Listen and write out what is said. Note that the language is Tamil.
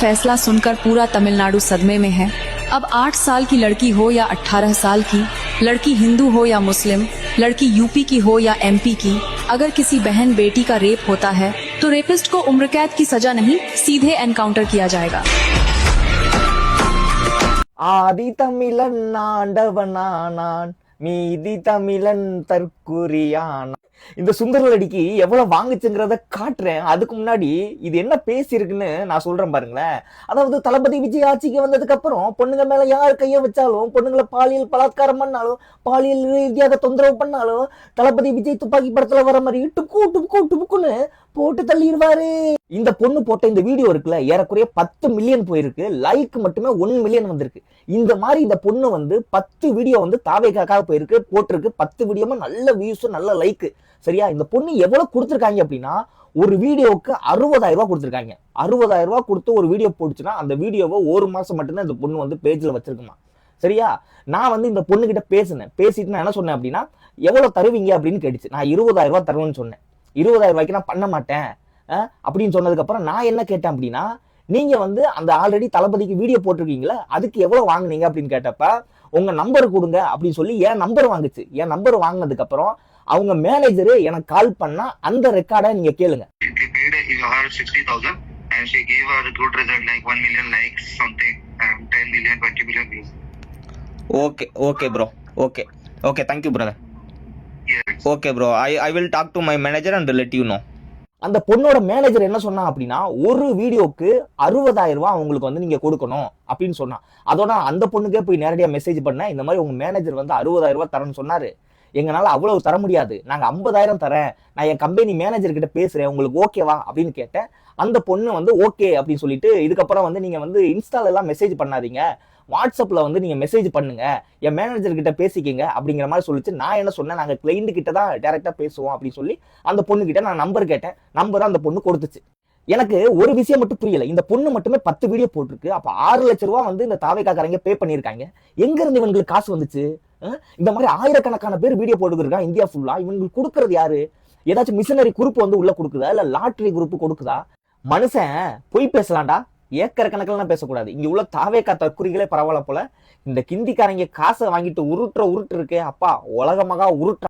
फैसला सुनकर पूरा तमिलनाडु सदमे में है। अब 8 साल की लड़की हो या 18 साल की, लड़की हिंदू हो या मुस्लिम, लड़की यूपी की हो या एमपी की, अगर किसी बहन बेटी का रेप होता है तो रेपिस्ट को उम्र कैद की सजा नहीं, सीधे एनकाउंटर किया जाएगा। ஆதி தமிழன் ஆண்டவனானான், மீதி தமிழன் தற்குறியானான். இந்த சுந்தரலடிக்கு எவ்வளவு வாங்குச்சுங்கிறத காட்டுறேன். அதுக்கு முன்னாடி இது என்ன பேசியிருக்குன்னு நான் சொல்றேன் பாருங்களேன். அதாவது தளபதி விஜய் ஆட்சிக்கு வந்ததுக்கு அப்புறம் பொண்ணுங்க மேல யார் கைய வச்சாலும், பொண்ணுங்களை பாலியல் பலாத்காரம் பண்ணாலும், பாலியல் ரீதியாக தொந்தரவு பண்ணாலும், தளபதி விஜய் துப்பாக்கி படத்துல வர மாதிரி டுக்கு டுக்கு டுக்குன்னு போட்டு தள்ளிடுவாரு. இந்த பொண்ணு போட்ட இந்த வீடியோ இருக்குல்ல, ஏறக்குறைய 10 மில்லியன் போயிருக்கு. லைக் மட்டுமே 1 மில்லியன் வந்திருக்கு. இந்த மாதிரி இந்த பொண்ணு வந்து 10 வீடியோ வந்து தாவேக்காக போயிருக்கு, போட்டிருக்கு. 10 வீடியோமா நல்ல வியூஸ், நல்ல லைக். சரியா? இந்த பொண்ணு எவ்வளவு கொடுத்துருக்காங்க அப்படின்னா, ஒரு வீடியோவுக்கு 60,000 ரூபாய் கொடுத்துருக்காங்க. 60,000 ரூபாய் கொடுத்து ஒரு வீடியோ போட்டுச்சுன்னா அந்த வீடியோவை 1 மாசம் மட்டும்தான் இந்த பொண்ணு வந்து பேஜ்ல வச்சிருக்குமா. சரியா? நான் வந்து இந்த பொண்ணு கிட்ட பேசிட்டு நான் என்ன சொன்னேன் அப்படின்னா, எவ்வளவு தருவீங்க அப்படின்னு கேட்டுச்சு. நான் 20,000 ரூபாய் தருவேன்னு சொன்னேன். 20,000 ரூபாய்க்கு நான் பண்ண மாட்டேன் அப்படின்னு சொன்னதுக்கு அப்புறம் நான் என்ன கேட்டேன் அப்படின்னா, நீங்க வந்து அந்த ஆல்ரெடி தளபதிக்கு வீடியோ போட்டிருக்கீங்களா, அதுக்கு எவ்வளவு வாங்குனீங்க அப்படின்னு கேட்டப்ப, உங்க நம்பர் கொடுங்க அப்படின்னு சொல்லி என் நம்பர் வாங்குச்சு. என் நம்பர் வாங்கினதுக்கு அப்புறம் அவங்க மேனேஜர் எனக்கு கால் பண்ணா அந்த ரெக்கார்டை நீங்க கேளுங்க. Okay okay bro, okay okay, thank you brother. Okay bro, I will talk to my manager and let you know. அந்த பொண்ணோட மேனேஜர் என்ன சொன்னா அப்படின்னா, ஒரு வீடியோக்கு 60,000 ரூபாய் அவங்களுக்கு வந்து நீங்க கொடுக்கணும் அப்படின்னு சொன்னா. அதோட அந்த பொண்ணுக்கே போய் நேரடியா மெசேஜ் பண்ண, இந்த மாதிரி உங்க மேனேஜர் வந்து 60,000 ரூபாய் தரேன்னு சொன்னாரு, எங்களால அவ்வளவு தர முடியாது, நாங்க 50,000 தரேன், நான் என் கம்பெனி மேனேஜர் கிட்ட பேசுறேன், உங்களுக்கு ஓகேவா அப்படின்னு கேட்டேன். அந்த பொண்ணு வந்து ஓகே அப்படின்னு சொல்லிட்டு, இதுக்கப்புறம் வந்து நீங்க வந்து இன்ஸ்டால எல்லாம் மெசேஜ் பண்ணாதீங்க, வாட்ஸ்அப்ல வந்து நீங்க மெசேஜ் பண்ணுங்க, என் மேனேஜர் கிட்ட பேசிக்கிங்க அப்படிங்கிற மாதிரி சொல்லிச்சு. நான் என்ன சொன்னேன், நாங்க கிளைண்ட் கிட்ட தான் டைரக்டா பேசுவோம் அப்படின்னு சொல்லி அந்த பொண்ணு கிட்ட நான் நம்பர் கேட்டேன். நம்பர் அந்த பொண்ணு கொடுத்துச்சு. எனக்கு ஒரு விஷயம் மட்டும் புரியல, இந்த பொண்ணு மட்டுமே 10 வீடியோ போட்டிருக்கு. அப்ப 6 லட்சம் ரூபாய் வந்து இந்த தாவேக்காரங்க பே பண்ணிருக்காங்க. எங்க இருந்து இவங்களுக்கு காசு வந்துச்சு? இந்த மாதிரி ஆயிரக்கணக்கான பேர் வீடியோ போட்டுருக்காங்க இந்தியா ஃபுல்லா. இவங்களுக்கு கொடுக்கறது யாரு? ஏதாச்சும் மிஷனரி குரூப் வந்து உள்ள கொடுக்குதா, இல்ல லாட்டரி குரூப் கொடுக்குதா? மனுஷன் பொய் பேசலாம்டா, ஏக்கர் கணக்கில் பேசக்கூடாது. இங்க உள்ள தாவேக்கா தற்குறிகளே பரவாயில்ல போல. இந்த கிந்திக்காரங்க காசை வாங்கிட்டு உருட்டு இருக்கே அப்பா, உலகமாக உருட்டுற